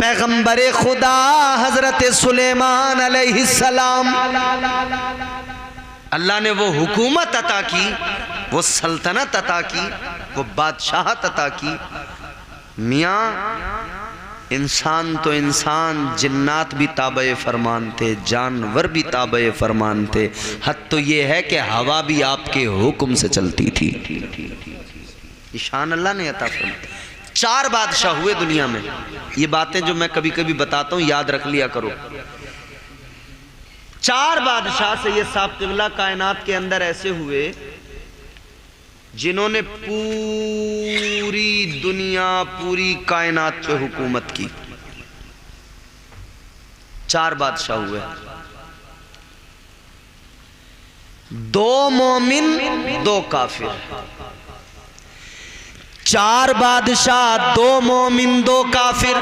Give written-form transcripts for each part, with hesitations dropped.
पैगंबर खुदा हजरत सुलेमान अलैहिस्सलाम, अल्लाह ने वो हुकूमत अता की, वो सल्तनत अता की, वो बादशाहत अता की। मियाँ इंसान तो इंसान, जिन्नात भी ताबे फरमान थे, जानवर भी ताबे फरमान थे। हद तो ये है कि हवा भी आपके हुक्म से चलती थी। ईशान अल्लाह ने अता फरमाया। 4 बादशाह हुए दुनिया में। ये बातें जो मैं कभी कभी बताता हूँ याद रख लिया करो। 4 बादशाह से ये साहब क़िबला कायनात के अंदर ऐसे हुए जिन्होंने पूरी दुनिया, पूरी कायनात पे हुकूमत की। 4 बादशाह हुए, 2 मोमिन 2 काफिर। 4 बादशाह, 2 मोमिन 2 काफिर।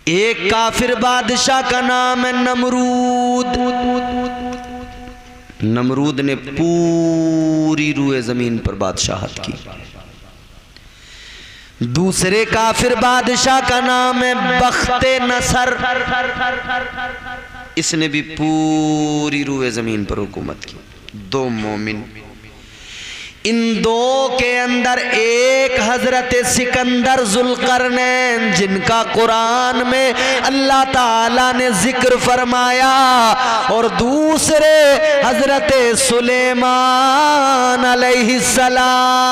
एक काफिर बादशाह का नाम है नमरूद। नमरूद ने पूरी रूए जमीन पर बादशाहत की। दूसरे काफिर बादशाह का नाम है बख्ते नसर। इसने भी पूरी रूए जमीन पर हुकूमत की। 2 मोमिन। इन 2 के अंदर एक हजरत सिकंदर जुल्करनैन, जिनका कुरान में अल्लाह ताला ने जिक्र फरमाया, और दूसरे हजरत सुलेमान अलैहिस्सलाम।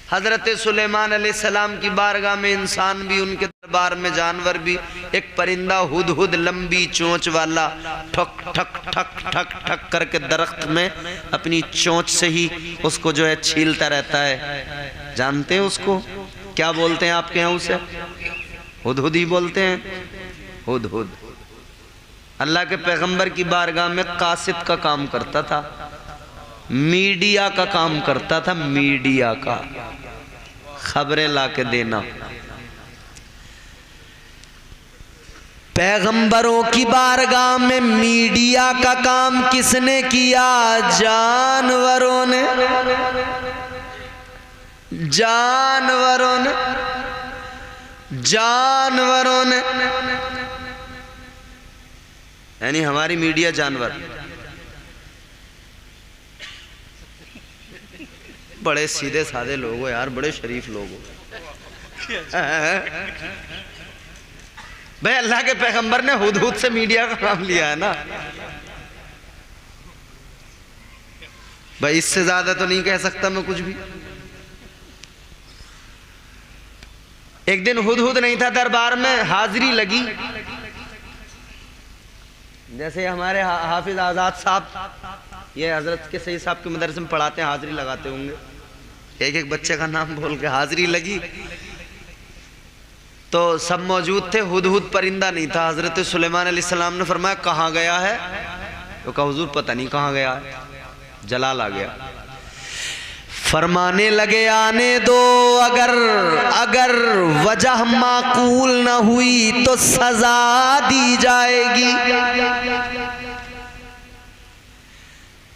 हजरत सुलेमान अलैहिस्सलाम की बारगाह में इंसान भी, उनके दरबार में जानवर भी। एक परिंदा हुदहुद, लंबी चोंच वाला, ठक ठक ठक ठक ठक करके दरख्त में अपनी चोंच से ही उसको जो है छीलता रहता है। जानते हैं उसको क्या बोलते हैं आपके यहाँ? उसे हुदहुद ही बोलते हैं, हुदहुद। अल्लाह के पैगंबर की बारगाह में कासिद का काम करता था, मीडिया का काम करता था, मीडिया का, खबरें लाके देना। पैगंबरों की बारगाह में मीडिया का काम किसने किया? जानवरों ने। जानवरों ने, जानवरों ने, यानी हमारी मीडिया जानवर। बड़े सीधे साधे लोग हो यार, बड़े शरीफ लोग हो भाई। अल्लाह के पैगंबर ने हुदहुद से मीडिया का काम लिया है ना भाई। इससे ज्यादा तो नहीं कह सकता मैं कुछ भी। एक दिन हुदहुद नहीं था दरबार में, हाजिरी लगी। जैसे हमारे हाफिज आजाद साहब, ये हजरत के सही साहब के मदरसे में पढ़ाते हैं, हाजिरी लगाते होंगे। एक एक बच्चे का नाम बोल के हाजिरी लगी तो सब मौजूद थे। हुदहुद परिंदा नहीं था। हजरत सुलेमान अलैहिस्सलाम ने फरमाया कहाँ गया है? तो कहा हुजूर पता नहीं कहाँ गया है, जलाल आ गया। फरमाने लगे आने दो, अगर वजह माकूल न हुई तो सजा दी जाएगी।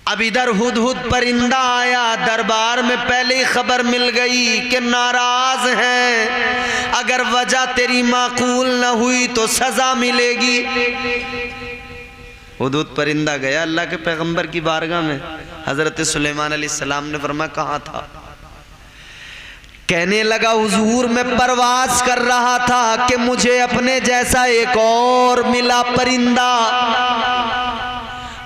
अब इधर हुदहुद परिंदा आया, दरबार में पहले ही खबर मिल गई कि नाराज हैं, अगर वजह तेरी माकूल न हुई तो सजा मिलेगी। हुदहुद परिंदा गया अल्लाह के पैगंबर की बारगाह में। हजरत सुलेमान अलैहिस्सलाम ने फरमाया कहाँ था? कहने लगा हुजूर मैं परवाज कर रहा था कि मुझे अपने जैसा एक और मिला परिंदा,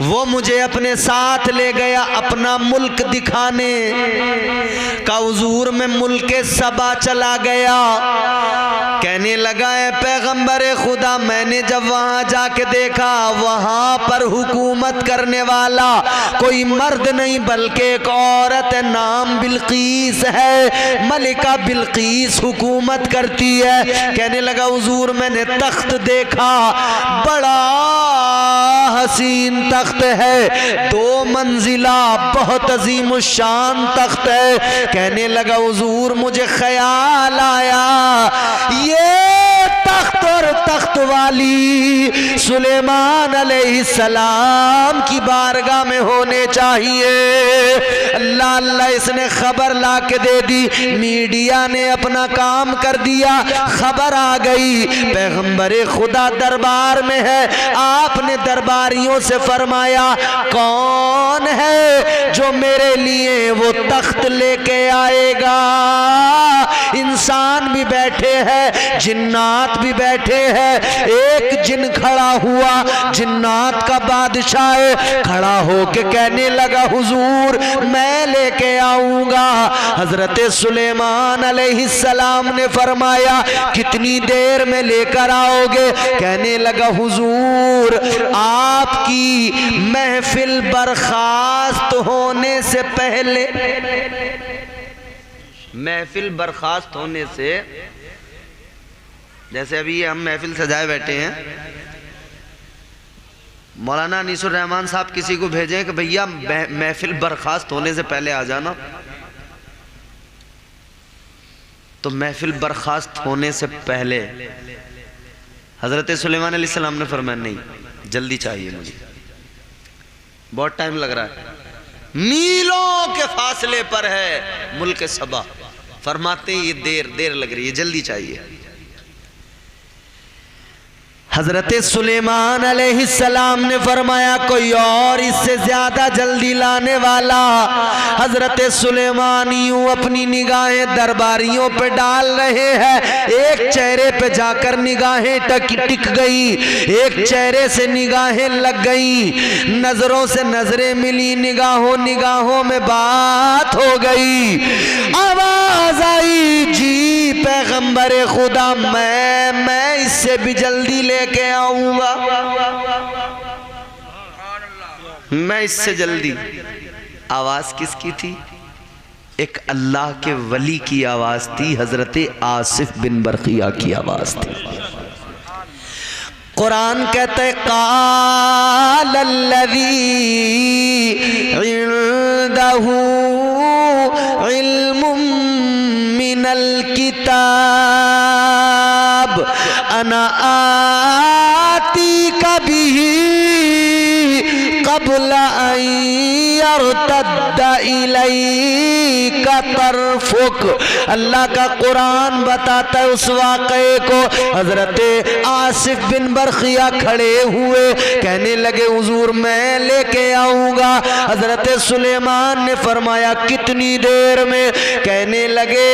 वो मुझे अपने साथ ले गया अपना मुल्क दिखाने का। हुजूर मैं मुल्के सबा चला गया। कहने लगा है पैगंबर खुदा, मैंने जब वहां जाके देखा वहां पर हुकूमत करने वाला कोई मर्द नहीं बल्कि एक औरत है, नाम बिल्कीस है, मलिका बिल्कीस हुकूमत करती है। कहने लगा हुजूर मैंने तख्त देखा, बड़ा हसीन तख्त है, 2 मंजिला बहुत अजीम शान तख्त है। कहने लगा हुजूर मुझे ख्याल आया ये तख्त और तख्त वाली सुलेमान अलैहिस्सलाम की बारगाह में होने चाहिए। अल्लाह अल्लाह इसने खबर ला के दे दी, मीडिया ने अपना काम कर दिया, खबर आ गई पैगंबर खुदा दरबार में है। आपने दरबारियों से फरमाया कौन है जो मेरे लिए वो तख्त लेके आएगा। इंसान भी बैठे हैं, जिन्नात भी बैठे हैं। एक जिन खड़ा हुआ, जिन्नात का बादशाह है, खड़ा होके कहने लगा हुजूर मैं लेके आऊंगा। हजरत सुलेमान अलैहिस्सलाम ने फरमाया कितनी देर में लेकर आओगे? कहने लगा हुजूर आपकी महफिल बर्खास्त होने से पहले, महफिल बर्खास्त होने से, जैसे अभी हम महफिल सजाए बैठे हैं, मौलाना अनीसुर रहमान साहब किसी को भेजें कि भैया महफिल बर्खास्त होने से पहले आ जाना, तो महफिल बर्खास्त होने से पहले हजरत सुलेमान अलैहिस्सलाम ने फरमाया नहीं, जल्दी चाहिए मुझे, बहुत टाइम लग रहा है, मीलों के फासले पर है मुल्क सबा। फरमाते ये देर लग रही है, जल्दी चाहिए। हजरत सुलेमान अलैहिस्सलाम ने फरमाया कोई और इससे ज्यादा जल्दी लाने वाला। हजरत सुलेमान यूं अपनी निगाहें दरबारियों पे डाल रहे हैं, एक चेहरे पे जाकर निगाहें टिक गई, एक चेहरे से निगाहें लग गई, नजरों से नजरें मिली, निगाहों में बात हो गई। आवाज आई जी पैगंबर खुदा मैं इससे भी जल्दी लेके आऊंगा, मैं इससे जल्दी। आवाज किसकी थी? एक अल्लाह के वली की आवाज थी, हजरत आसिफ बिन बरखिया की आवाज थी। कुरान कहते काल लल्लज़ी इंदहू इल्मुम मिनल किताब अना आती कभी क़ब्ल अन यर्तद्दा इलैका तरफुक। अल्लाह का कुरान बताता है उस वाक़े को। हजरत आसिफ बिन बरखिया खड़े हुए, कहने लगे हुजूर मैं लेके आऊंगा। हजरत सुलेमान ने फरमाया कितनी देर में? कहने लगे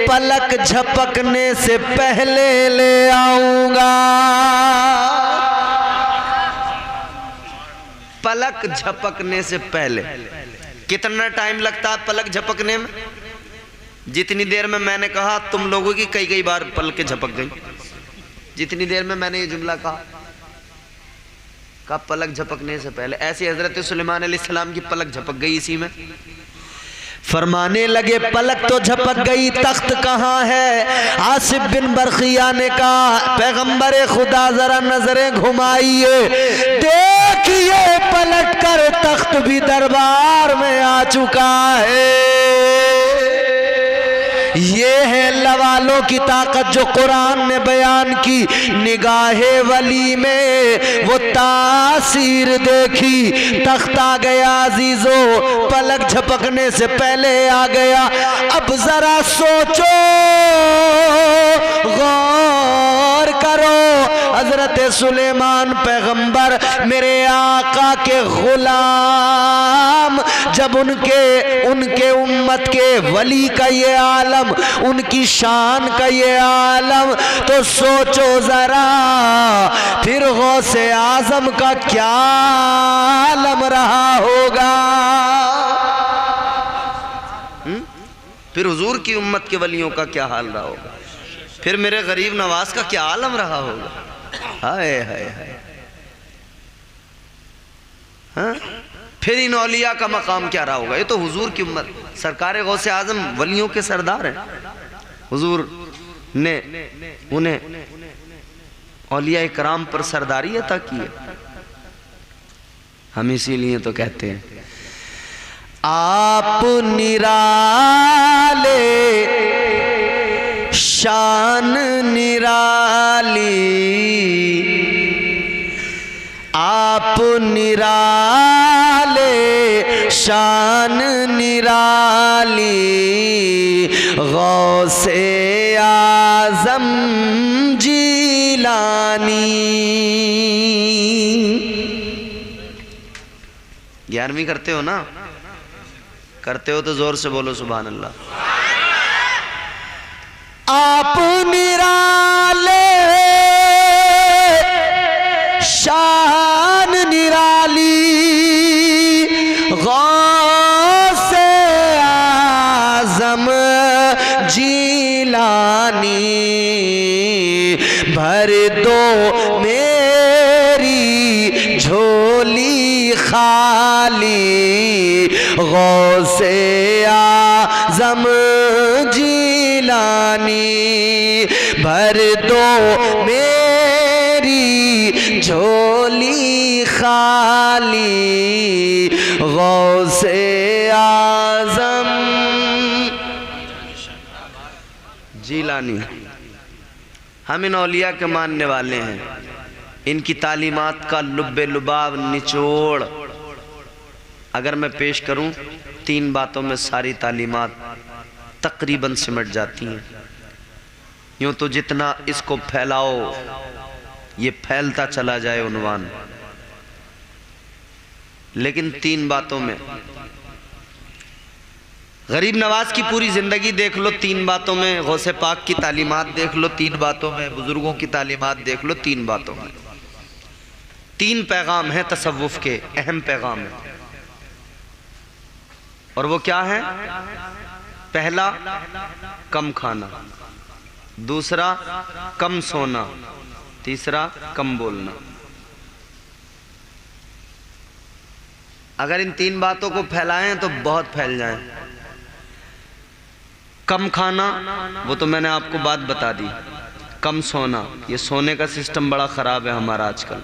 पलक झपकने से पहले ले आऊंगा। पलक झपकने से पहले। कितना टाइम लगता है पलक झपकने में? जितनी देर में मैंने कहा तुम लोगों की कई बार पलकें झपक गई, जितनी देर में मैंने ये जुमला कहा पलक झपकने से पहले, ऐसे हजरत सुलेमान अलैहिस्सलाम की पलक झपक गई इसी में। फरमाने लगे पलक तो झपक गई, तख्त कहाँ है? आसिफ बिन बरखिया ने कहा पैगंबर खुदा जरा नजरें घुमाइए, देखिए पलट कर तख्त भी दरबार में आ चुका है। ये है लवालों की ताकत जो कुरान ने बयान की। निगाहे वली में वो तासीर देखी, तख्त आ गया अजीजों, पलक झपकने से पहले आ गया। अब जरा सोचो, गौर करो, हजरत सुलेमान पैगंबर मेरे आका के गुलाम, जब उनके उम्मत के वली का ये आलम, उनकी शान का ये आलम, तो सोचो जरा फिर गौसे आजम का क्या आलम रहा होगा। फिर हुजूर की उम्मत के वलियों का क्या हाल रहा होगा, फिर मेरे गरीब नवाज का क्या आलम रहा होगा। हाय हाय हाय। हाँ? फिर इन औलिया का मकाम क्या रहा होगा। ये तो हुजूर की उम्मत, सरकार गौसे आजम वलियों के सरदार हैं। हुजूर ने उन्हें औलिया इकराम पर सरदारी अता की है। हम इसीलिए तो कहते हैं आप निराले, शान निराली, आप निराले शान निराली गौसे आज़म जीलानी। 11वीं करते हो ना? करते हो तो जोर से बोलो सुभान अल्लाह। आप निराले शान निराली गौसे आज़म जीलानी। भर दो मेरी झोली खाली गौसे आज़म जीलानी। भर दो मेरी झोली खाली गौसे आज़म जीलानी। हम इन औलिया के मानने वाले हैं। इनकी तालीमात का लुब्बे लुबाब निचोड़ अगर मैं पेश करूं, 3 बातों में सारी तालीमात तकरीबन सिमट जाती हैं। यूं तो जितना इसको फैलाओ ये फैलता चला जाए उन्वान, लेकिन 3 बातों में गरीब नवाज की पूरी जिंदगी देख लो, 3 बातों में गौसे पाक की तालीमात देख लो, 3 बातों में बुजुर्गों की तालीमात देख लो, 3 बातों में 3 पैगाम है तसव्वुफ के, अहम पैगाम है। और वो क्या है? पहला कम खाना, दूसरा कम सोना, तीसरा कम बोलना। अगर इन 3 बातों को फैलाएं तो बहुत फैल जाएं। कम खाना, वो तो मैंने आपको बात बता दी। कम सोना, ये सोने का सिस्टम बड़ा ख़राब है हमारा आजकल।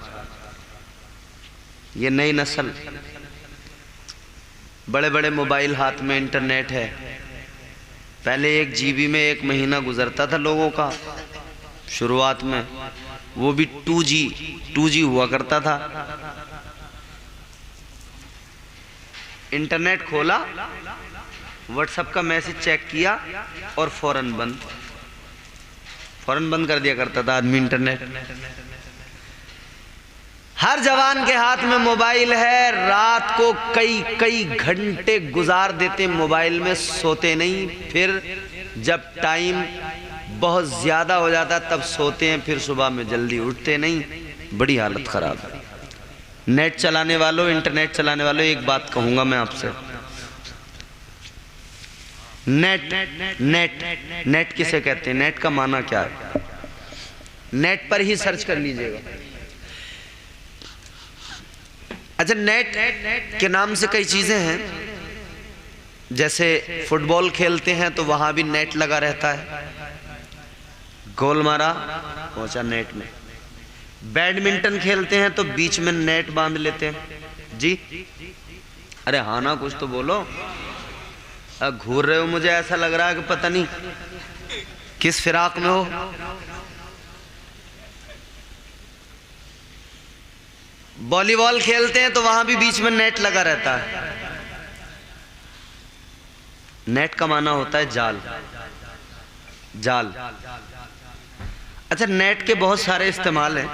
ये नई नस्ल, बड़े बड़े मोबाइल हाथ में, इंटरनेट है। पहले 1 GB में 1 महीना गुजरता था लोगों का शुरुआत में, वो भी 2G हुआ करता था। इंटरनेट खोला, व्हाट्सएप का मैसेज चेक किया और फौरन बंद कर दिया करता था आदमी इंटरनेट। हर जवान के हाथ में मोबाइल है, रात को कई घंटे गुजार देते मोबाइल में, सोते नहीं। फिर जब टाइम बहुत ज्यादा हो जाता तब सोते हैं, फिर सुबह में जल्दी उठते नहीं। बड़ी हालत खराब है। नेट चलाने वालों, इंटरनेट चलाने वालों, एक बात कहूंगा मैं आपसे, नेट किसे कहते हैं? नेट का माना क्या है? नेट पर ही सर्च कर लीजिएगा। अच्छा, नेट के नाम से कई चीजें हैं। जैसे फुटबॉल खेलते हैं तो वहां भी नेट लगा रहता है, गोल मारा पहुंचा नेट में। बैडमिंटन खेलते हैं तो बीच में नेट बांध लेते हैं जी। अरे हाँ ना, कुछ तो बोलो। घूर रहे हो, मुझे ऐसा लग रहा है कि पता नहीं किस फिराक में हो। वॉलीबॉल खेलते हैं तो वहां भी बीच में नेट लगा रहता है। नेट का माना होता है जाल। अच्छा, नेट के बहुत सारे इस्तेमाल हैं,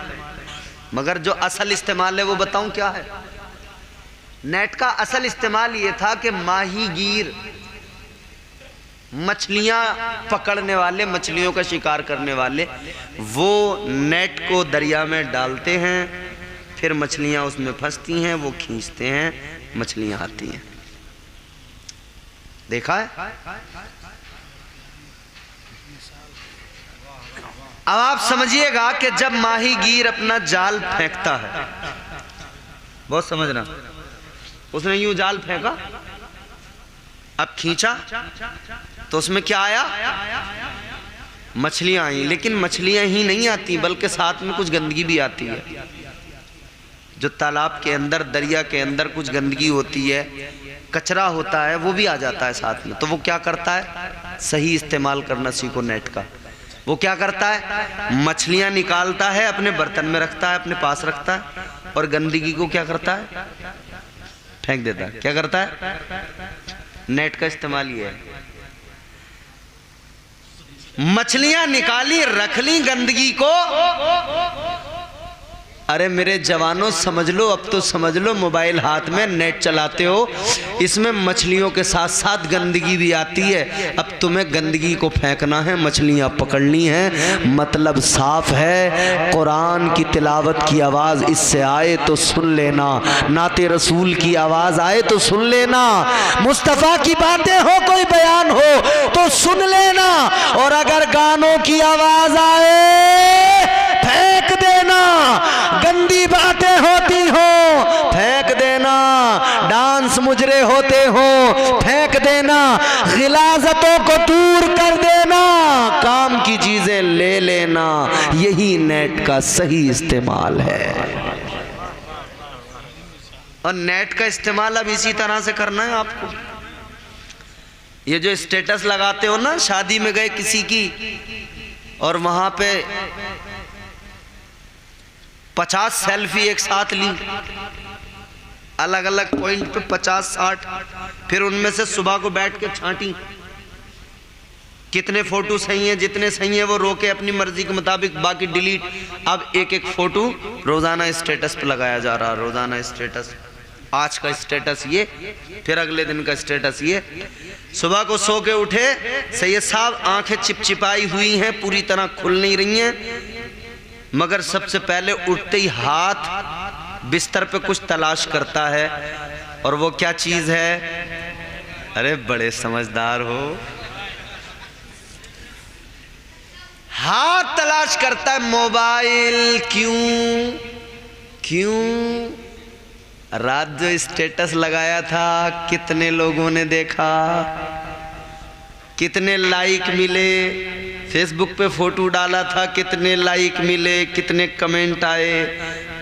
मगर जो असल इस्तेमाल है वो बताऊं क्या है? नेट का असल इस्तेमाल ये था कि माहीगीर, मछलियां पकड़ने वाले, मछलियों का शिकार करने वाले, वो नेट को दरिया में डालते हैं, फिर मछलियां उसमें फंसती हैं, वो खींचते हैं, मछलियां आती हैं। देखा है? अब आप समझिएगा कि जब माहीगीर अपना जाल फेंकता है, बहुत समझना, उसने यूं जाल फेंका, अब खींचा तो उसमें क्या आया? मछलियां आई। लेकिन मछलियां ही नहीं आती, बल्कि साथ में कुछ गंदगी भी आती है। जो तालाब के अंदर, दरिया के अंदर कुछ गंदगी होती है, कचरा होता है, वो भी आ जाता है साथ में। तो वो क्या करता है? सही इस्तेमाल करना सीखो नेट का। वो क्या करता है? मछलियां निकालता है, अपने बर्तन में रखता है, अपने पास रखता है, और गंदगी को क्या करता है? फेंक देता है। क्या करता है? नेट का इस्तेमाल ये है। मछलियां निकाली, रख ली गंदगी को। अरे मेरे जवानों समझ लो, अब तो समझ लो, मोबाइल हाथ में नेट चलाते हो, इसमें मछलियों के साथ साथ गंदगी भी आती है। अब तुम्हें गंदगी को फेंकना है, मछलियां पकड़नी है। मतलब साफ है, कुरान की तिलावत की आवाज़ इससे आए तो सुन लेना, नाते रसूल की आवाज़ आए तो सुन लेना, मुस्तफ़ा की बातें हो, कोई बयान हो तो सुन लेना। और अगर गानों की आवाज़ आए फेंक देना, गंदी बातें होती हो फेंक देना, डांस मुजरे होते हो फेंक देना, गिलाजतों को दूर कर देना, काम की चीजें ले लेना। यही नेट का सही इस्तेमाल है। और नेट का इस्तेमाल अब इसी तरह से करना है आपको। ये जो स्टेटस लगाते हो ना, शादी में गए किसी की और वहां पे 50 सेल्फी एक साथ ली, अलग अलग पॉइंट पे 50-60, फिर उनमें से सुबह को बैठ के छांटी कितने फोटो सही हैं, जितने सही हैं वो रोके अपनी मर्जी के मुताबिक, बाकी डिलीट। अब एक एक फोटो रोजाना स्टेटस पे लगाया जा रहा है, रोजाना स्टेटस। आज का स्टेटस ये, फिर अगले दिन का स्टेटस ये। सुबह को सो के उठे, सैयद साहब आंखें चिपचिपाई हुई हैं, पूरी तरह खुल नहीं रही हैं, मगर सबसे पहले उठते ही हाथ बिस्तर पे कुछ तलाश करता है। और वो क्या चीज है? अरे बड़े समझदार हो। हाथ तलाश करता है, मोबाइल। क्यों? रात जो स्टेटस लगाया था कितने लोगों ने देखा, कितने लाइक मिले, फेसबुक पे फोटो डाला था कितने लाइक मिले, कितने कमेंट आए।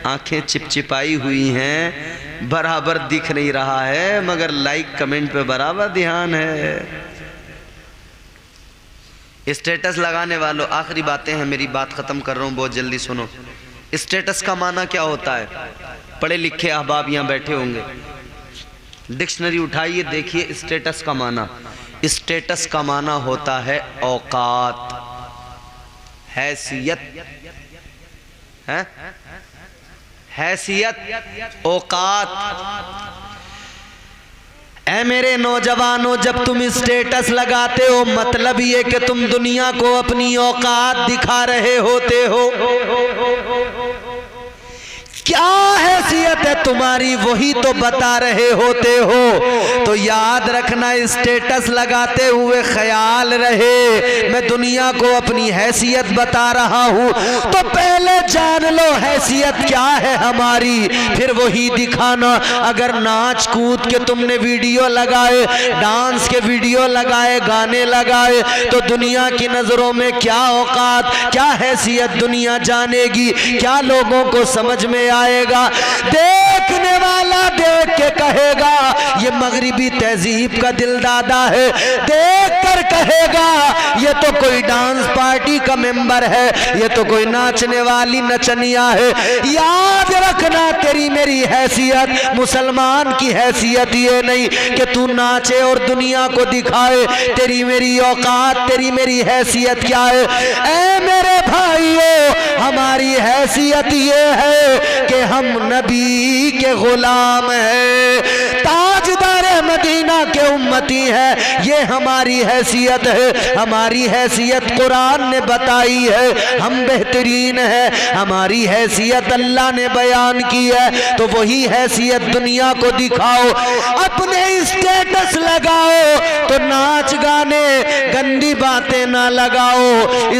आंखें चिपचिपाई हुई हैं, बराबर दिख नहीं रहा है, मगर लाइक कमेंट पे बराबर ध्यान है। स्टेटस लगाने वालों, आखिरी बातें हैं, मेरी बात खत्म कर रहा हूं, बहुत जल्दी सुनो। स्टेटस का माना क्या होता है? पढ़े लिखे अहबाब यहाँ बैठे होंगे, डिक्शनरी उठाइए, देखिए स्टेटस का माना। स्टेटस का माना होता है औकात, हैसियत, है हैसियत, औकात। ऐ मेरे नौजवानों, जब तुम स्टेटस लगाते हो, मतलब ये कि तुम दुनिया को अपनी औकात दिखा रहे होते हो। क्या हैसियत है तुम्हारी, वही तो बता रहे होते हो। तो याद रखना, स्टेटस लगाते हुए ख्याल रहे मैं दुनिया को अपनी हैसियत बता रहा हूँ, तो पहले जान लो हैसियत क्या है हमारी, फिर वही दिखाना। अगर नाच कूद के तुमने वीडियो लगाए, डांस के वीडियो लगाए, गाने लगाए, तो दुनिया की नजरों में क्या औकात, क्या हैसियत दुनिया जानेगी, क्या लोगों को समझ में आएगा। देखने वाला देख के कहेगा ये मगरिबी तहजीब का दिल दादा है, देख कर कहेगा ये तो कोई डांस पार्टी का मेंबर है, ये तो कोई नाचने वाली नचनिया है। याद रखना, तेरी मेरी हैसियत, मुसलमान की हैसियत ये नहीं कि तू नाचे और दुनिया को दिखाए। तेरी मेरी औकात, तेरी मेरी हैसियत क्या है? ऐ मेरे भाइयों, हमारी हैसियत ये है कि हम नबी के गुलाम हैं, ताजदार मदीना के उम्मती है, ये हमारी हैसियत है। हमारी हैसियत कुरान ने बताई है, हम बेहतरीन है, हमारी हैसियत अल्लाह ने बयान की है। तो वही हैसियत दुनिया को दिखाओ, अपने स्टेटस लगाओ तो नाच गाने गंदी बातें ना लगाओ।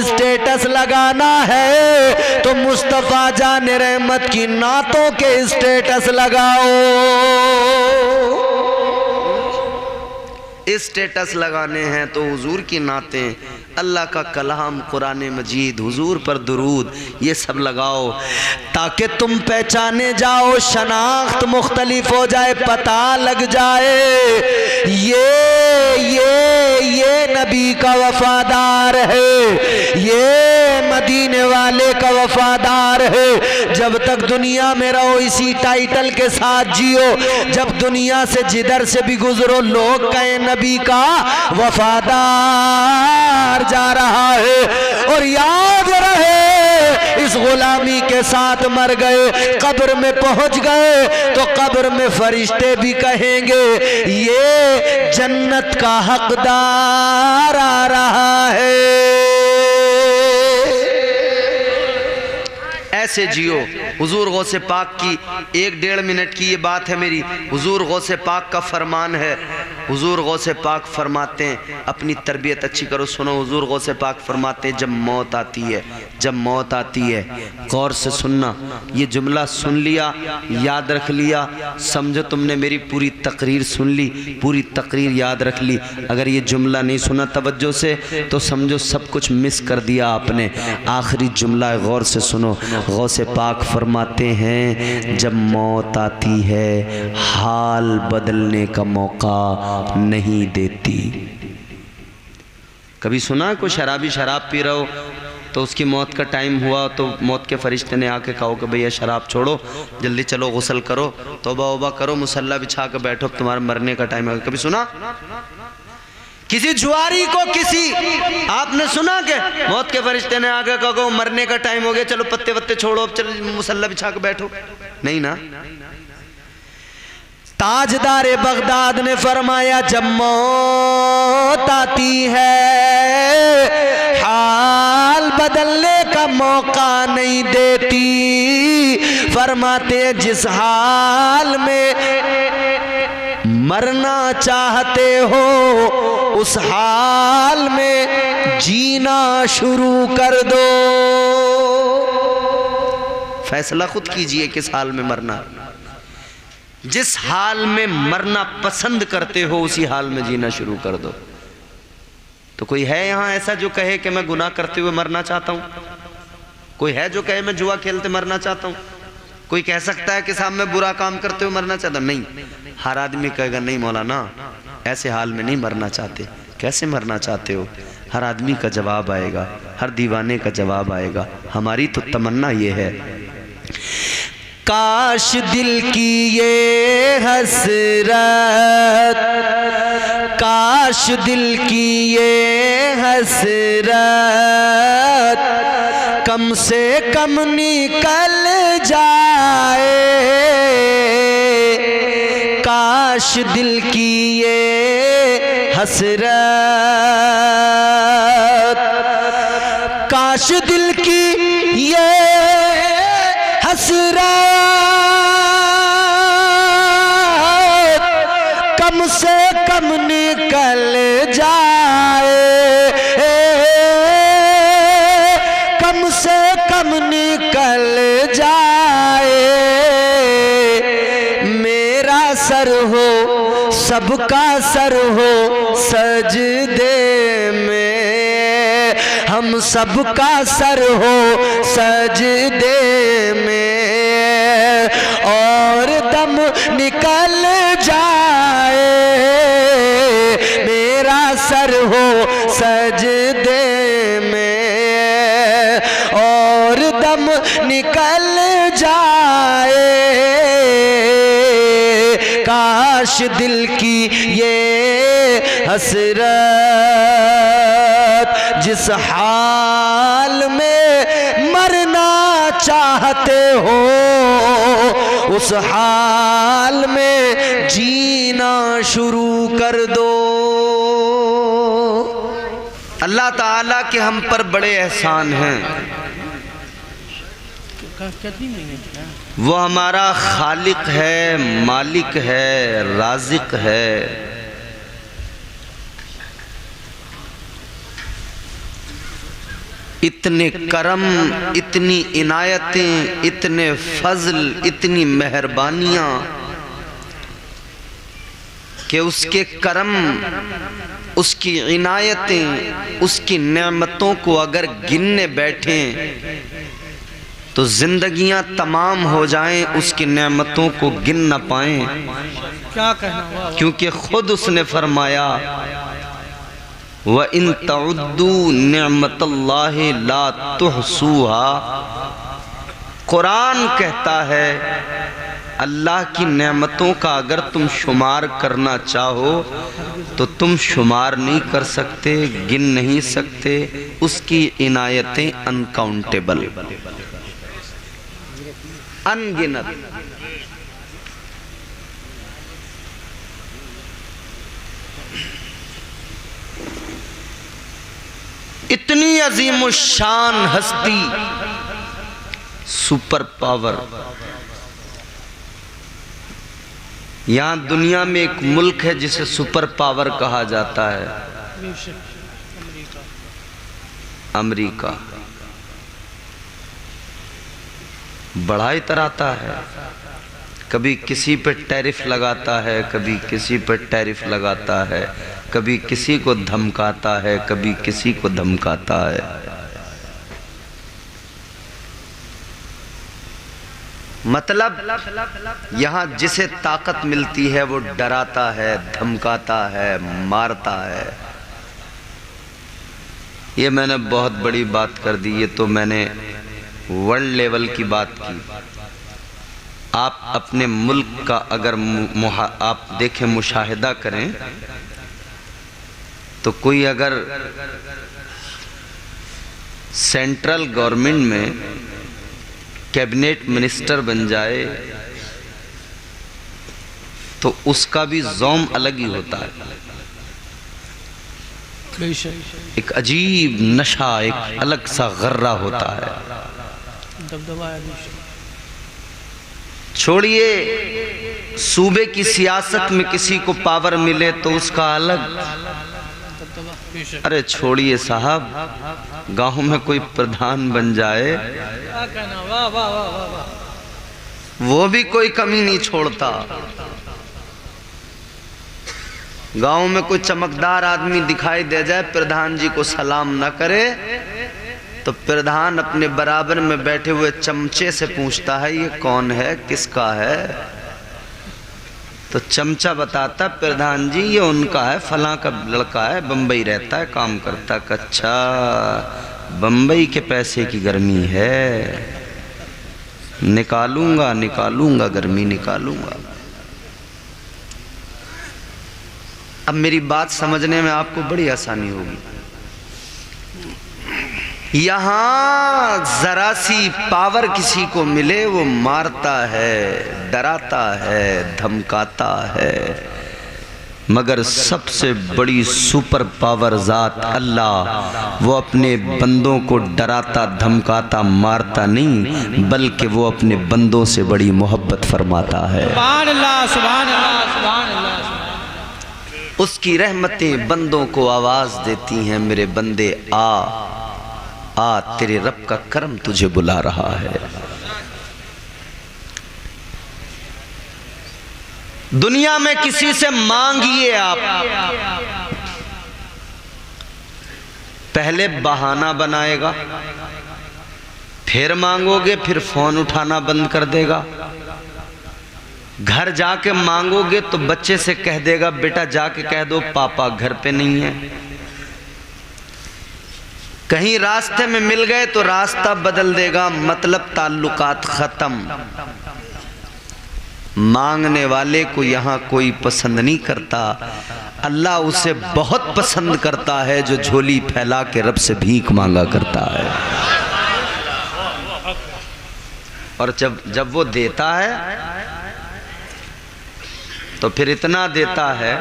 स्टेटस लगाना है तो मुस्तफा जान रहमत की नातों के स्टेटस लगाओ। स्टेटस लगाने हैं तो हुजूर की नातें, अल्लाह का कलाम, कुरान मजीद, हुजूर पर दुरूद, ये सब लगाओ ताकि तुम पहचाने जाओ, शनाख्त मुख्तलिफ हो जाए, पता लग जाए ये नबी का वफादार है, ये मदीने मरने वाले का वफादार है। जब तक दुनिया में रहो इसी टाइटल के साथ जियो, जब दुनिया से जिधर से भी गुजरो लोग कहे नबी का वफादार जा रहा है। और याद रहे इस गुलामी के साथ मर गए, कब्र में पहुंच गए तो कब्र में फरिश्ते भी कहेंगे ये जन्नत का हकदार आ रहा है। ऐसे जियो। हुजूर गौसे पाक की 1-1.5 मिनट की ये बात है मेरी, हुजूर गौसे पाक का फरमान है। हुजूर गौसे पाक फरमाते हैं अपनी तरबियत अच्छी करो, सुनो। हुजूर गौसे पाक फरमाते हैं जब मौत आती है, जब मौत आती है, गौर से सुनना, ये जुमला सुन लिया, याद रख लिया, समझो तुमने मेरी पूरी तकरीर सुन ली, पूरी तकरीर याद रख ली। अगर ये जुमला नहीं सुना तवज्जो से तो समझो सब कुछ मिस कर दिया आपने। आखिरी जुमला गौर से सुनो। गौसे पाक फरमाते हैं जब मौत आती है हाल बदलने का मौका नहीं देती। कभी सुना कोई शराबी शराब पी रहा हो तो उसकी मौत का टाइम हुआ तो मौत के फरिश्ते ने आके कहो कि भैया शराब छोड़ो, जल्दी चलो गुस्ल करो, तौबा वबा करो, मुसल्ला बिछा कर बैठो, तुम्हारा मरने का टाइम है। कभी सुना किसी जुआरी को, किसी आपने सुना कि मौत के फरिश्ते ने आगे कहो मरने का टाइम हो गया, चलो पत्ते वत्ते छोड़ो, अब चल मुसल्ला बिछा के बैठो? नहीं ना। ताजदार बगदाद ने फरमाया जब मौत आती है हाल बदलने का मौका नहीं देती। फरमाते जिस हाल में मरना चाहते हो उस हाल में जीना शुरू कर दो। फैसला खुद कीजिए किस हाल में मरना। जिस हाल में मरना पसंद करते हो उसी हाल में जीना शुरू कर दो। तो कोई है यहां ऐसा जो कहे कि मैं गुनाह करते हुए मरना चाहता हूं? कोई है जो कहे मैं जुआ खेलते मरना चाहता हूं? कोई कह सकता है कि साहब मैं बुरा काम करते हुए मरना चाहता हूं? नहीं, हर आदमी कहेगा नहीं मौलाना ऐसे हाल में नहीं मरना चाहते। कैसे मरना चाहते हो? हर आदमी का जवाब आएगा, हर दीवाने का जवाब आएगा। हमारी तो तमन्ना ये है काश दिल की ये हसरत, काश दिल की ये हसरत कम से कम निकल जाए। काश दिल की ये हसरत, काश दिल की ये हसरत कम से कम निकल जाए, कम से कम निकल जाए। मेरा सर हो सबका सर हो सजदे में, हम सबका सर हो सजदे में और दम निकल जाए। मेरा सर हो सजदे में और दम निकल जाए। काश दिल की ये हसरत जिस हाल में मरना चाहते हो उस हाल में जीना शुरू कर दो। अल्लाह ताला के हम पर बड़े एहसान हैं। वो हमारा खालिक है, मालिक है, राज़िक है। इतने करम, इतनी इनायतें, इतने फजल, इतनी मेहरबानियाँ कि उसके करम, उसकी इनायतें, उसकी नेमतों को अगर गिनने बैठें तो जिंदगियां तमाम हो जाएं, उसकी नेमतों को गिन न पाएं। क्या कहना, क्योंकि खुद उसने फरमाया व इन तउद्दू निअमतल्लाहि ला तुहसूहा। कुरान कहता है अल्लाह की नेमतों का अगर तुम शुमार करना चाहो तो तुम शुमार नहीं कर सकते, गिन नहीं सकते। उसकी इनायतें अनकाउंटेबल, अनगिनत। इतनी अजीमुशान हस्ती, सुपर पावर। यहां दुनिया में एक मुल्क है जिसे सुपर पावर कहा जाता है, अमेरिका। बड़ा इतराता है, कभी किसी पे टैरिफ लगाता है, कभी किसी पे टैरिफ लगाता है, कभी किसी को धमकाता है, कभी किसी को धमकाता है। मतलब यहाँ जिसे ताकत मिलती है वो डराता है, धमकाता है, मारता है। ये मैंने बहुत बड़ी बात कर दी, ये तो मैंने वर्ल्ड लेवल की बात की। आप अपने मुल्क का अगर आप देखें, मुशाहिदा करें तो कोई अगर सेंट्रल गवर्नमेंट में कैबिनेट मिनिस्टर बन जाए तो उसका भी ज़ौम अलग ही होता है। एक अजीब नशा, एक अलग सा गर्रा होता है। छोड़िए सूबे की सियासत में किसी को पावर मिले तो उसका अलग। अरे छोड़िए साहब, गांव में कोई प्रधान बन जाए वो भी कोई कमी नहीं छोड़ता। गांव में कोई चमकदार आदमी दिखाई दे जाए, प्रधान जी को सलाम न करे तो प्रधान अपने बराबर में बैठे हुए चमचे से पूछता है ये कौन है, किसका है। तो चमचा बताता प्रधान जी ये उनका है, फलां का लड़का है, बम्बई रहता है, काम करता है। अच्छा, बम्बई के पैसे की गर्मी है, निकालूंगा निकालूंगा, गर्मी निकालूंगा। अब मेरी बात समझने में आपको बड़ी आसानी होगी। यहां जरा सी पावर किसी को मिले वो मारता है, डराता है, धमकाता है। मगर सबसे बड़ी सुपर पावर जात अल्लाह, वो अपने बंदों को डराता, धमकाता, मारता नहीं, बल्कि वो अपने बंदों से बड़ी मोहब्बत फरमाता है। सुभान अल्लाह, सुभान अल्लाह, सुभान अल्लाह। उसकी रहमतें बंदों को आवाज देती हैं, मेरे बंदे आ तेरे रब का करम तुझे बुला रहा है। दुनिया में किसी से मांगिए आप, पहले बहाना बनाएगा, फिर मांगोगे, फिर फोन उठाना बंद कर देगा। घर जाके मांगोगे तो बच्चे से कह देगा बेटा जाके कह दो पापा घर पे नहीं है। कहीं रास्ते में मिल गए तो रास्ता बदल देगा, मतलब ताल्लुकात खत्म। मांगने वाले को यहां कोई पसंद नहीं करता, अल्लाह उसे बहुत पसंद करता है जो झोली फैला के रब से भीख मांगा करता है। और जब वो देता है तो फिर इतना देता है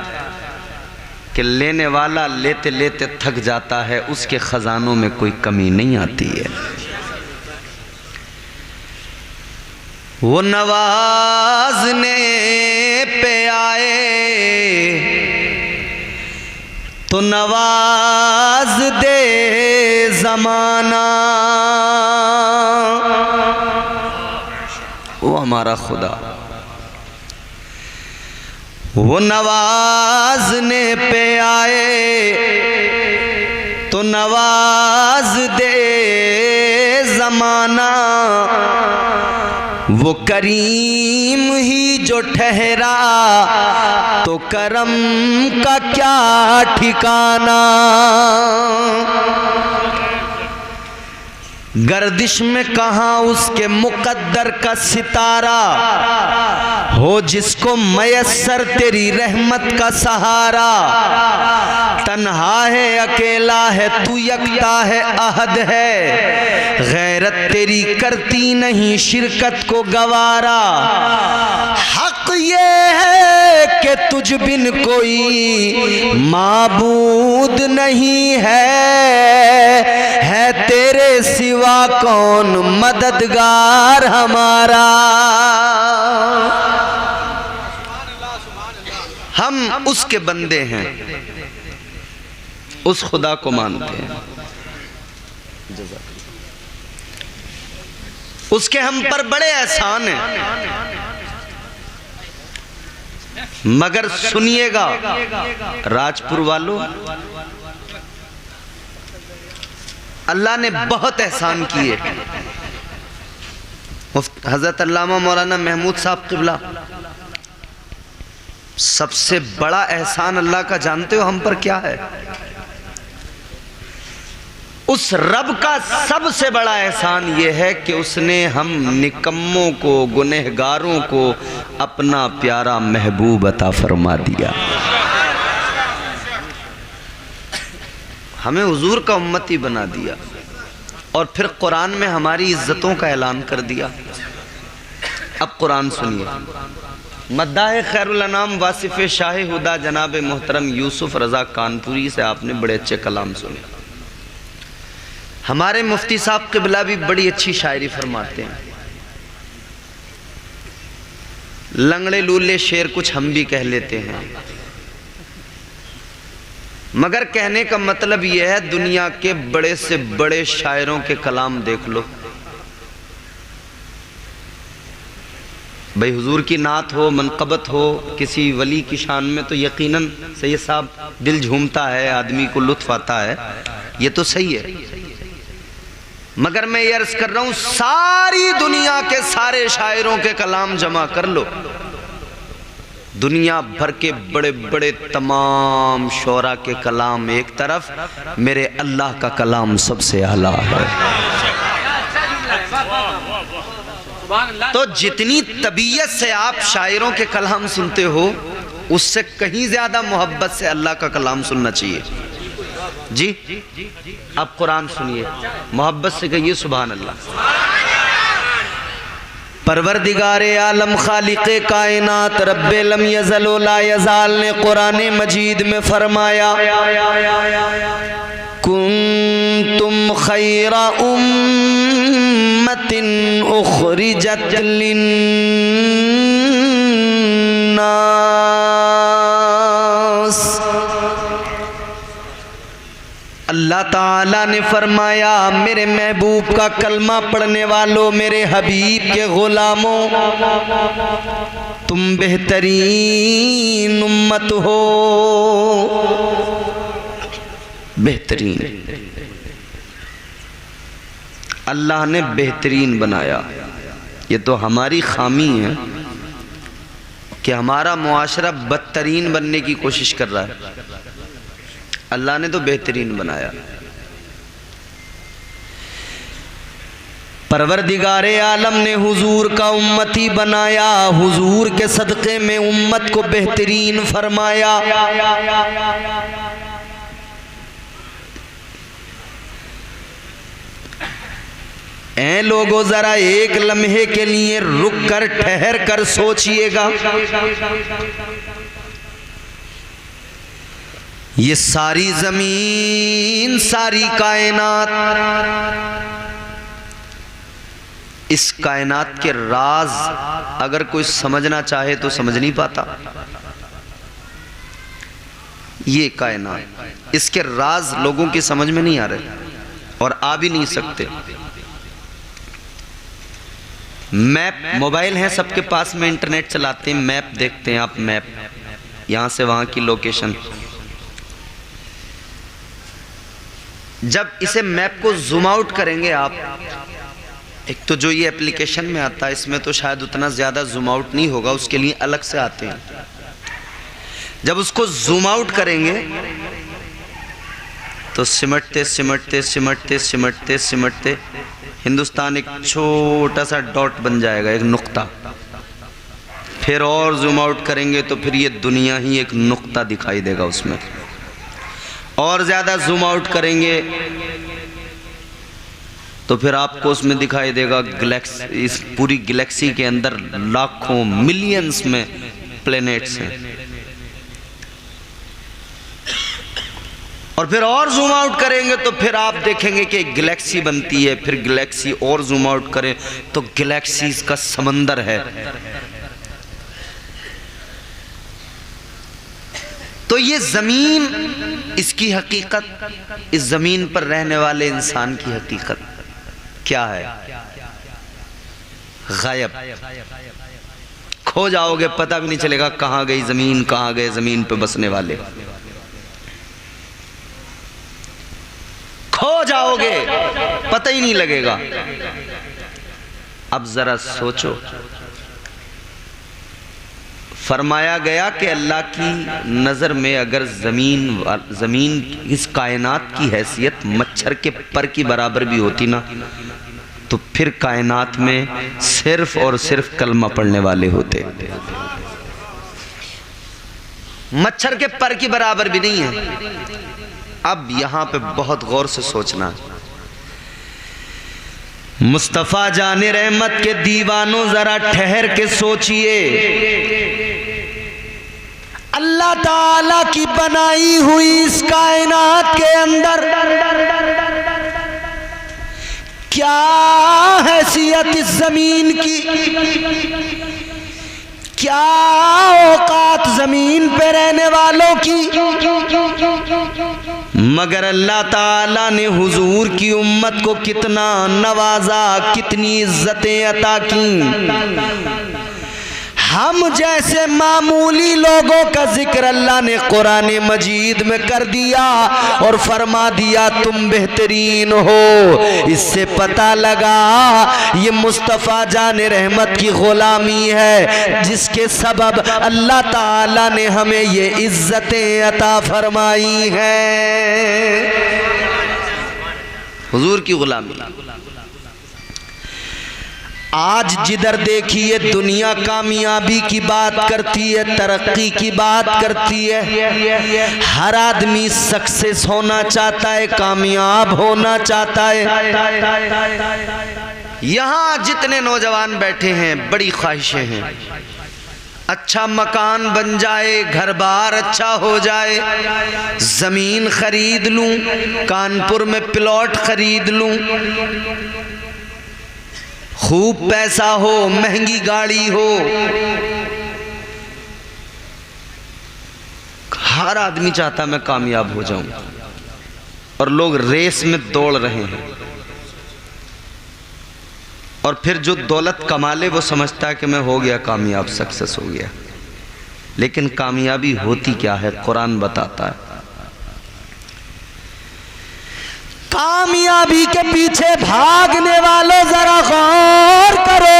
कि लेने वाला लेते लेते थक जाता है, उसके खजानों में कोई कमी नहीं आती है। वो नवाजने पे आए तो नवाज दे जमाना, वो हमारा खुदा। वो नवाजने पे आए तो नवाज दे जमाना, वो करीम ही जो ठहरा तो करम का क्या ठिकाना। गर्दिश में कहाँ उसके मुकद्दर का सितारा, हो जिसको मयस्सर तेरी रहमत का सहारा। तन्हा है अकेला है तू यकता है अहद है, गैरत तेरी करती नहीं शिरकत को गवारा। हक ये है कि तुझ बिन कोई माबूद नहीं है तेरे सिवा कौन मददगार हमारा। हम उसके बंदे हैं, उस खुदा को मानते हैं, उसके हम पर बड़े एहसान हैं। मगर सुनिएगा राजपुर वालों, अल्लाह ने बहुत एहसान किए। हजरत अल्लामा मौलाना महमूद साहब क़िबला, सबसे बड़ा एहसान अल्लाह का जानते हो हम पर क्या है? उस रब का सबसे बड़ा एहसान यह है कि उसने हम निकम्मों को, गुनहगारों को अपना प्यारा महबूब अता फरमा दिया। हमें हुजूर का उम्मती बना दिया और फिर कुरान में हमारी इज्जतों का ऐलान कर दिया। अब कुरान सुनिए, मद्दाह खैरुल अनाम वासिफ शाह हुदा जनाब मोहतरम यूसुफ रज़ा कानपुरी से आपने बड़े अच्छे कलाम सुने। हमारे मुफ्ती साहब क़िबला भी बड़ी अच्छी शायरी फरमाते हैं। लंगड़े लूले शेर कुछ हम भी कह लेते हैं, मगर कहने का मतलब यह है दुनिया के बड़े से बड़े शायरों के कलाम देख लो। भाई हुजूर की नात हो, मनक़बत हो किसी वली की शान में, तो यकीनन सैयद साहब दिल झूमता है, आदमी को लुत्फ़ आता है, ये तो सही है। मगर मैं ये अर्ज कर रहा हूं, सारी दुनिया के सारे शायरों के कलाम जमा कर लो, दुनिया भर के बड़े बड़े तमाम शोरा के कलाम एक तरफ, मेरे अल्लाह का कलाम सबसे आला है। तो जितनी तबीयत से आप शायरों के कलाम सुनते हो, उससे कहीं ज्यादा मोहब्बत से अल्लाह का कलाम सुनना चाहिए। जी अब कुरान सुनिए, मोहब्बत से कहिए सुभान अल्लाह। परवरदिगारे आलम खालिक़े कायनात रब्बे लम यज़ल व ला यज़ाल ने कुरान मजीद में फरमाया, कुंतुम खैरा उम्मतिन उखरिजत लिन्नास। अल्लाह ताला ने फरमाया, मेरे महबूब का कलमा पढ़ने वालों, मेरे हबीब के गुलामों, तुम बेहतरीन उम्मत हो, बेहतरीन। अल्लाह ने बेहतरीन बनाया। ये तो हमारी खामी है कि हमारा मुआशरा बदतरीन बनने की कोशिश कर रहा है। अल्लाह ने तो बेहतरीन बनाया। परवरदिगारे आलम ने हुजूर का उम्मती बनाया, हुजूर के सदक़े में उम्मत को बेहतरीन फरमाया। ऐ लोगों, जरा एक लम्हे के लिए रुक कर ठहर कर सोचिएगा, ये सारी जमीन, सारी कायनात, इस कायनात के राज अगर कोई समझना चाहे तो समझ नहीं पाता। ये कायनात, इसके राज लोगों की समझ में नहीं आ रहे और आ भी नहीं सकते। मैप, मोबाइल है सबके पास में, इंटरनेट चलाते हैं, मैप देखते हैं आप, मैप यहां से वहां की लोकेशन। जब इसे मैप को जूम आउट करेंगे आप, एक तो जो ये एप्लीकेशन में आता है इसमें तो शायद उतना ज़्यादा जूम आउट नहीं होगा, उसके लिए अलग से आते हैं। जब उसको जूम आउट करेंगे तो सिमटते सिमटते सिमटते सिमटते सिमटते हिंदुस्तान एक छोटा सा डॉट बन जाएगा, एक नुक्ता। फिर और जूम आउट करेंगे तो फिर ये दुनिया ही एक नुक्ता दिखाई देगा उसमें। और ज़्यादा जूम आउट करेंगे तो फिर आपको उसमें दिखाई देगा गैलेक्सी, इस पूरी गैलेक्सी के अंदर लाखों मिलियंस में प्लैनेट्स हैं। और फिर और जूम आउट करेंगे तो फिर आप देखेंगे कि एक गैलेक्सी बनती है, फिर गैलेक्सी और जूम आउट करें तो गैलेक्सीज का समंदर है। तो ये जमीन, इसकी हकीकत, इस जमीन पर रहने वाले इंसान की हकीकत क्या है? गायब, खो जाओगे, पता भी नहीं चलेगा कहां गई जमीन, कहां गए जमीन पे बसने वाले। खो जाओगे, पता ही नहीं लगेगा। अब जरा सोचो, फरमाया गया कि अल्लाह की नज़र में अगर ज़मीन इस कायनात की हैसियत मच्छर के पर की बराबर भी होती ना, तो फिर कायनात में सिर्फ और सिर्फ कलमा पढ़ने वाले होते। मच्छर के पर की बराबर भी नहीं है। अब यहां पे बहुत गौर से सोचना, मुस्तफ़ा जाने रहमत के दीवानों जरा ठहर के सोचिए, अल्लाह ताला की बनाई हुई इस कायनात के अंदर क्या हैसियत इस जमीन की, क्या औकात जमीन पे रहने वालों की। मगर अल्लाह ताला ने हुजूर की उम्मत को कितना नवाजा, कितनी इज्जतें अता की। हम जैसे मामूली लोगों का जिक्र अल्लाह ने कुरान मजीद में कर दिया और फरमा दिया तुम बेहतरीन हो। इससे पता लगा ये मुस्तफ़ा जाने रहमत की गुलामी है, जिसके सबब अल्लाह ताला ने हमें ये इज्जतें अता फरमाई हैं। हुजूर की गुलामी। आज जिधर देखिए दुनिया कामयाबी की बात करती है, तरक्की की बात करती है। हर आदमी सक्सेस होना चाहता है, कामयाब होना चाहता है। यहाँ जितने नौजवान बैठे हैं बड़ी ख्वाहिशें हैं, अच्छा मकान बन जाए, घर बार अच्छा हो जाए, जमीन खरीद लूं, कानपुर में प्लॉट खरीद लूं, खूब पैसा हो, महंगी गाड़ी हो। हर आदमी चाहता मैं कामयाब हो जाऊं, और लोग रेस में दौड़ रहे हैं। और फिर जो दौलत कमा ले वो समझता है कि मैं हो गया कामयाब, सक्सेस हो गया। लेकिन कामयाबी होती क्या है? कुरान बताता है। कामयाबी के पीछे भागने वालों जरा गौर करो,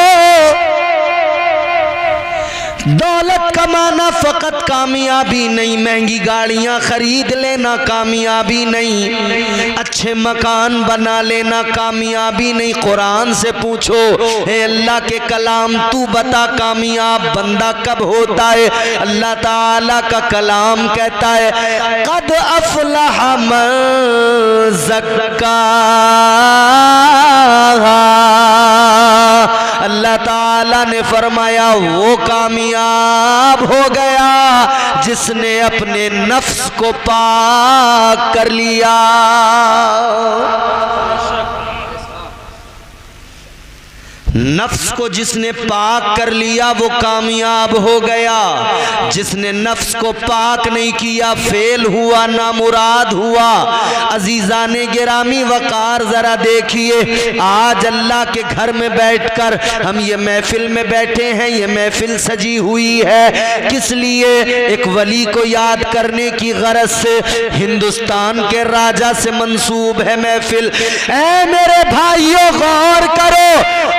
दौलत कमाना फकत कामयाबी नहीं, महंगी गाड़ियां खरीद लेना कामयाबी नहीं, अच्छे मकान बना लेना कामयाबी नहीं। कुरान से पूछो, ए अल्लाह के कलाम तू बता कामयाब बंदा कब होता है? अल्लाह ताला का कलाम कहता है कद अफलह मन ज़क्का। अल्लाह ताला ने फरमाया वो कामयाब हो गया जिसने अपने नफ्स को पाक कर लिया। नफ्स को जिसने पाक कर लिया वो कामयाब हो गया, जिसने नफ्स को पाक नहीं किया फेल हुआ, नामुराद हुआ। अजीजाने गिरामी वकार जरा देखिए, आज अल्लाह के घर में बैठकर हम ये महफिल में बैठे हैं, ये महफिल सजी हुई है किस लिए? एक वली को याद करने की गरज से। हिंदुस्तान के राजा से मंसूब है महफिल। ऐ मेरे भाइयों गौर करो,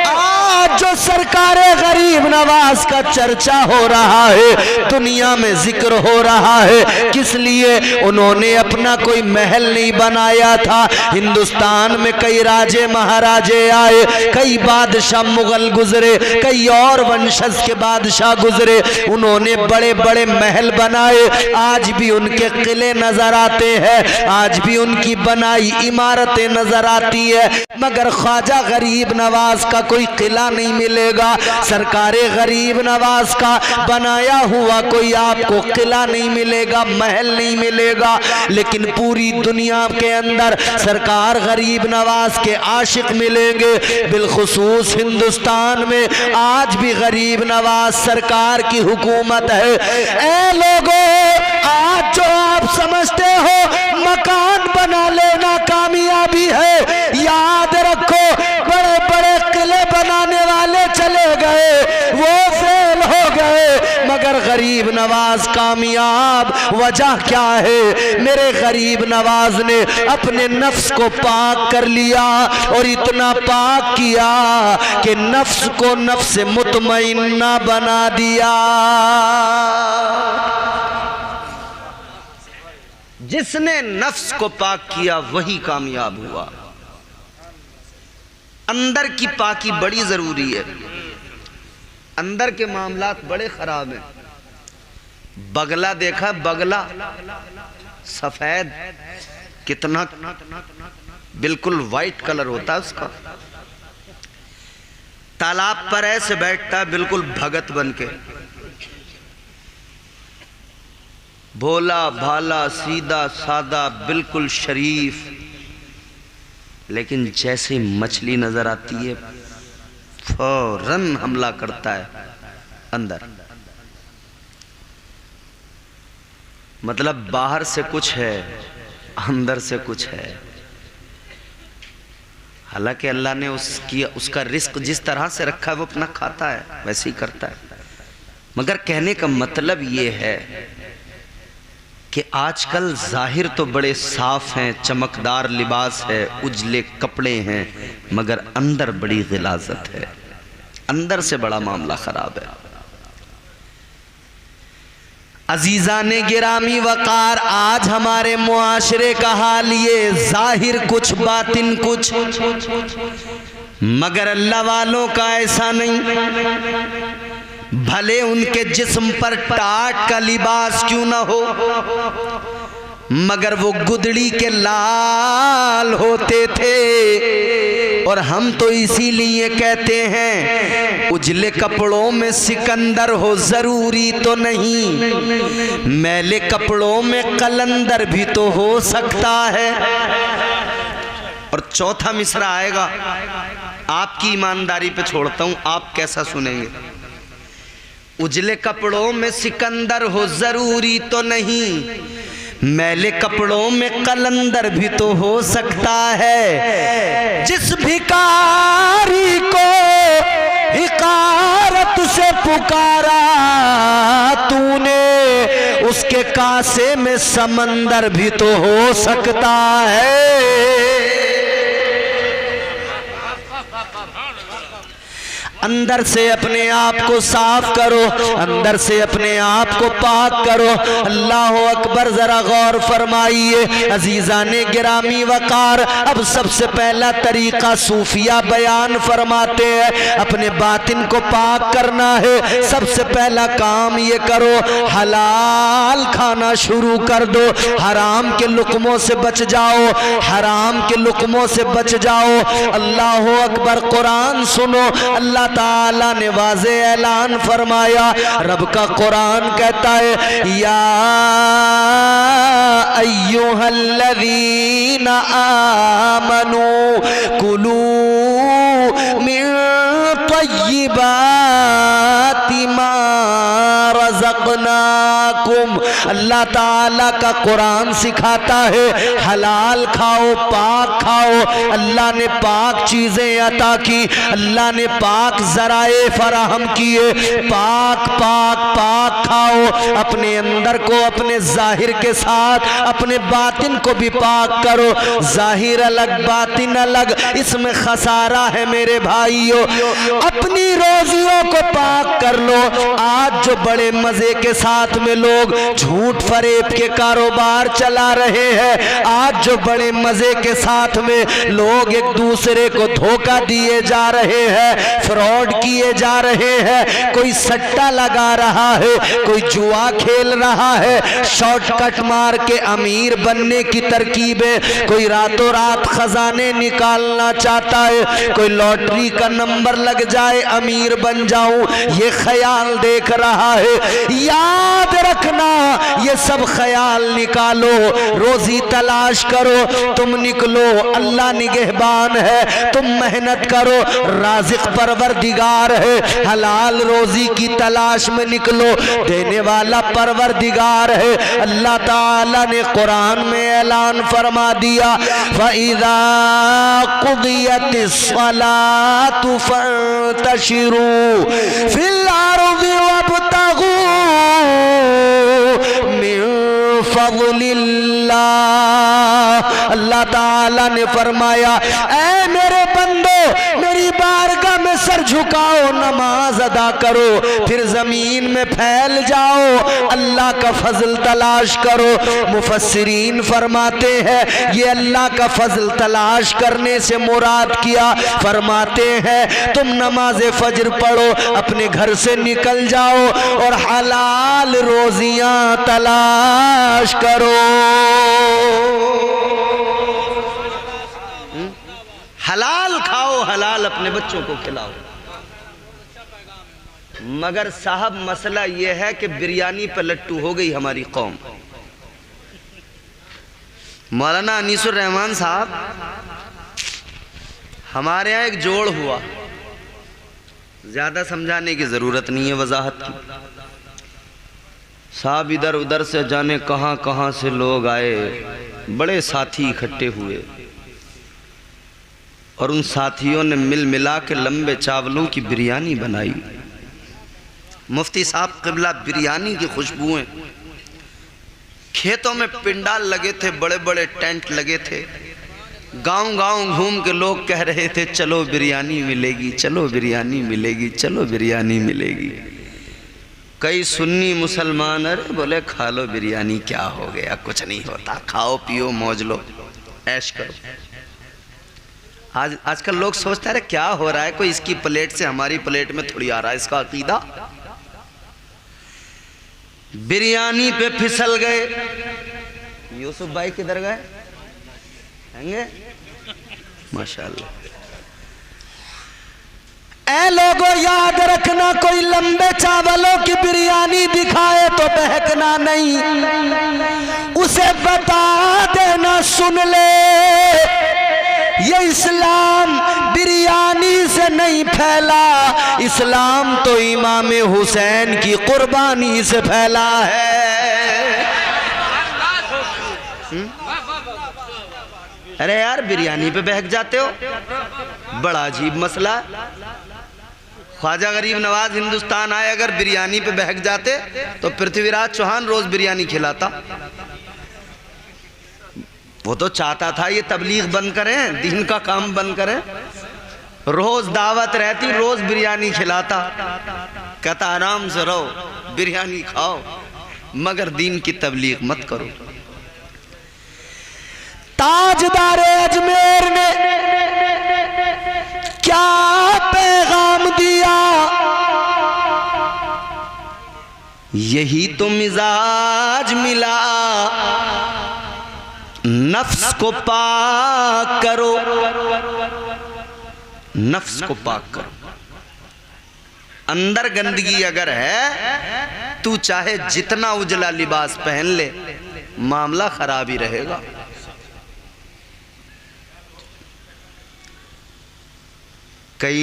आज जो सरकारे गरीब नवाज का चर्चा हो रहा है, दुनिया में जिक्र हो रहा है, किस लिए? उन्होंने अपना कोई महल नहीं बनाया था। हिंदुस्तान में कई राजे महाराजे आए, कई बादशाह मुगल गुजरे, कई और वंशज के बादशाह गुजरे, उन्होंने बड़े बड़े महल बनाए। आज भी उनके किले नजर आते हैं, आज भी उनकी बनाई इमारतें नजर आती है, मगर ख्वाजा गरीब नवाज का कोई किला नहीं मिलेगा। सरकारे गरीब नवाज का बनाया हुआ कोई आपको किला नहीं मिलेगा, महल नहीं मिलेगा। लेकिन पूरी दुनिया के अंदर सरकार गरीब नवाज के आशिक मिलेंगे। बिलखुसूस हिंदुस्तान में आज भी गरीब नवाज सरकार की हुकूमत है। ऐ लोगों, आज जो आप समझते हो मकान बना लेना कामयाबी है, याद रखो बड़े बड़े किले बनाने वाले चले गए, वो फेल हो गए, मगर गरीब नवाज कामयाब। वजह क्या है? मेरे गरीब नवाज ने अपने नफ्स को पाक कर लिया, और इतना पाक किया कि नफ्स को नफ्स मुतमइन्ना बना दिया। जिसने नफ्स को पाक किया वही कामयाब हुआ। अंदर की पाकी बड़ी जरूरी है। अंदर के मामलात बड़े खराब हैं। बगला देखा? बगला सफेद, कितना बिल्कुल वाइट कलर होता है उसका। तालाब पर ऐसे बैठता है बिल्कुल भगत बन के, भोला भाला सीधा सादा बिल्कुल शरीफ। लेकिन जैसे मछली नजर आती है फौरन हमला करता है अंदर। मतलब बाहर से कुछ है, अंदर से कुछ है। हालांकि अल्लाह ने उसका रिस्क जिस तरह से रखा है वो अपना खाता है, वैसे ही करता है। मगर कहने का मतलब ये है कि आजकल जाहिर तो बड़े साफ हैं, चमकदार लिबास है, उजले कपड़े हैं, मगर अंदर बड़ी गिलाजत है, अंदर से बड़ा मामला खराब है। अजीजाने गिरामी वकार, आज हमारे मुआशरे का हाल ये, जाहिर कुछ बातिन कुछ, मगर अल्लाह वालों का ऐसा नहीं। भले उनके जिस्म पर टाट का लिबास क्यों ना हो, मगर वो गुदड़ी के लाल होते थे। और हम तो इसीलिए कहते हैं उजले कपड़ों में सिकंदर हो, जरूरी तो नहीं, मैले कपड़ों में कलंदर भी तो हो सकता है। और चौथा मिसरा आएगा, आपकी ईमानदारी पे छोड़ता हूं, आप कैसा सुनेंगे। उजले कपड़ों में सिकंदर हो, जरूरी तो नहीं, मैले कपड़ों में कलंदर भी तो हो सकता है। जिस भिखारी को हिकारत से पुकारा तूने, उसके कासे में समंदर भी तो हो सकता है। अंदर से अपने आप को साफ करो, अंदर से अपने आप को पाक करो। अल्लाह अकबर, जरा गौर फरमाइए अजीजाने गिरामी वकार। अब सबसे पहला तरीका सूफिया बयान फरमाते हैं, अपने बातिन को पाक करना है। सबसे पहला काम ये करो, हलाल खाना शुरू कर दो, हराम के लुकमों से बच जाओ, हराम के लुकमों से बच जाओ। अल्लाह अकबर, कुरान सुनो, अल्लाह ताला ने वाज़े ऐलान फरमाया। रब का कुरान कहता है, या अय्युहल्लज़ीना आमनू कुलू मिन तय्यिबाति मा रज़क़नाकुम। अल्लाह ताला का कुरान सिखाता है हलाल खाओ, पाक खाओ। अल्लाह ने पाक चीजें अता की, अल्लाह ने पाक जराए फराहम किए। पाक पाक पाक खाओ, अपने अंदर को अपने जाहिर के साथ अपने बातिन को भी पाक करो। जाहिर अलग बातिन अलग, इसमें खसारा है मेरे भाइयों। अपनी रोजियों को पाक कर लो। आज जो बड़े मजे के साथ में लोग झूठ फरेब के कारोबार चला रहे हैं, आज जो बड़े मजे के साथ में लोग एक दूसरे को धोखा दिए जा रहे हैं, फ्रॉड किए जा रहे हैं, कोई सट्टा लगा रहा है, कोई जुआ खेल रहा है, शॉर्टकट मार के अमीर बनने की तरकीबें, कोई रातों रात खजाने निकालना चाहता है, कोई लॉटरी का नंबर लग जाए अमीर बन जाऊं, ये ख्याल देख रहा है। याद रखना, ये सब ख्याल निकालो, रोजी तलाश करो, तुम निकलो, अल्लाह निगहबान है, तुम मेहनत करो, राज़िक परवरदिगार है, हलाल रोजी की तलाश में निकलो, देने वाला परवरदिगार है। अल्लाह ताला ने कुरान में ऐलान फरमा दिया, फ़इज़ा क़ुदियतिस्सलातु फ़ंतशिरू फ़िल अर्ज़ि वब्तगू मिन फ़ज़लिल्लाह। अल्लाह ताला ने फरमाया, ऐ मेरे बंदो, मेरी बारगाह में सर झुकाओ, नमाज अदा करो, फिर जमीन में फैल जाओ, अल्लाह का फजल तलाश करो। मुफस्सिरीन फरमाते हैं ये अल्लाह का फजल तलाश करने से मुराद किया, फरमाते हैं तुम नमाज फजर पढ़ो, अपने घर से निकल जाओ और हलाल रोजियां तलाश करो। हलाल खाओ, हलाल अपने बच्चों को खिलाओ। मगर साहब मसला यह है कि बिरयानी पे लट्टू हो गई हमारी कौम। मौलाना अनीसुर रहमान साहब, हमारे यहाँ एक जोड़ हुआ, ज्यादा समझाने की जरूरत नहीं है, वजाहत की। साहब इधर उधर से जाने कहां कहां से लोग आए, बड़े साथी इकट्ठे हुए और उन साथियों ने मिल मिला के लंबे चावलों की बिरयानी बनाई। मुफ्ती साहब क़िबला बिरयानी की खुशबुएं, खेतों में पिंडाल लगे थे, बड़े बड़े टेंट लगे थे, गांव गांव घूम के लोग कह रहे थे चलो बिरयानी मिलेगी, चलो बिरयानी मिलेगी, चलो बिरयानी मिलेगी। कई सुन्नी मुसलमान अरे बोले खा लो बिरयानी, क्या हो गया, कुछ नहीं होता, खाओ पियो मौज लो ऐश करो। आजकल लोग सोचते हैं क्या हो रहा है, कोई इसकी प्लेट से हमारी प्लेट में थोड़ी आ रहा है, इसका अकीदा। बिरयानी पे फिसल गए। यूसुफ भाई किधर गए हैंगे? माशाल्लाह। ऐ लोगों याद रखना, कोई लंबे चावलों की बिरयानी दिखाए तो बहकना नहीं, उसे बता देना सुन ले ये इस्लाम बिरयानी से नहीं फैला, इस्लाम तो इमाम हुसैन की कुर्बानी से फैला है। अरे यार बिरयानी पे बहक जाते हो, बड़ा अजीब मसला। ख्वाजा गरीब नवाज हिंदुस्तान आए, अगर बिरयानी पे बहक जाते तो पृथ्वीराज चौहान रोज बिरयानी खिलाता। वो तो चाहता था ये तबलीग बंद करें, दीन का काम बंद करें, रोज दावत रहती, रोज बिरयानी खिलाता, कहता आराम से रहो, बिरयानी खाओ, मगर दीन की तबलीग मत करो। ताजदारे अजमेर ने क्या पैगाम दिया, यही तो मिजाज मिला, नफ्स को पाक करो, नफ्स को पाक करो। अंदर गंदगी अगर है, तू चाहे जितना उजला लिबास पहन ले, मामला खराब ही रहेगा। कई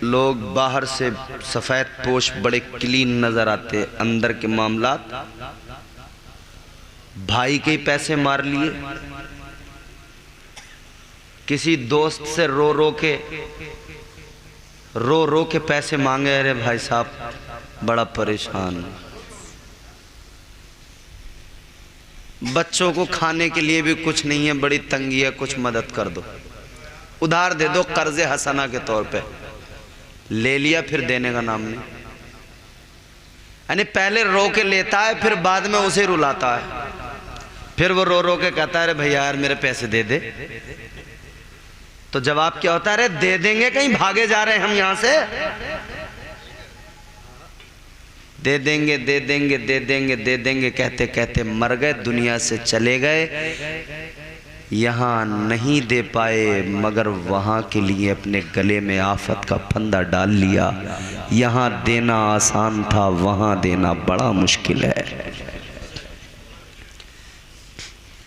लोग बाहर से सफेद पोश बड़े क्लीन नजर आते, अंदर के मामलात, भाई के पैसे मार लिए, किसी दोस्त से रो रो के पैसे मांगे, अरे भाई साहब बड़ा परेशान। बच्चों को खाने के लिए भी कुछ नहीं है, बड़ी तंगी है, कुछ मदद कर दो, उधार दे दो, कर्जे हसना के तौर पे। ले लिया, फिर देने का नाम नहीं। यानी पहले रो के लेता है, फिर बाद में उसे रुलाता है, फिर वो रो के कहता है अरे भैया यार मेरे पैसे दे दे। तो जवाब क्या होता है? अरे दे देंगे, कहीं भागे जा रहे हैं हम यहां से? दे देंगे दे देंगे दे देंगे दे देंगे कहते कहते मर गए, दुनिया से चले गए। यहाँ नहीं दे पाए, मगर वहाँ के लिए अपने गले में आफत का फंदा डाल लिया। यहाँ देना आसान था, वहाँ देना बड़ा मुश्किल है।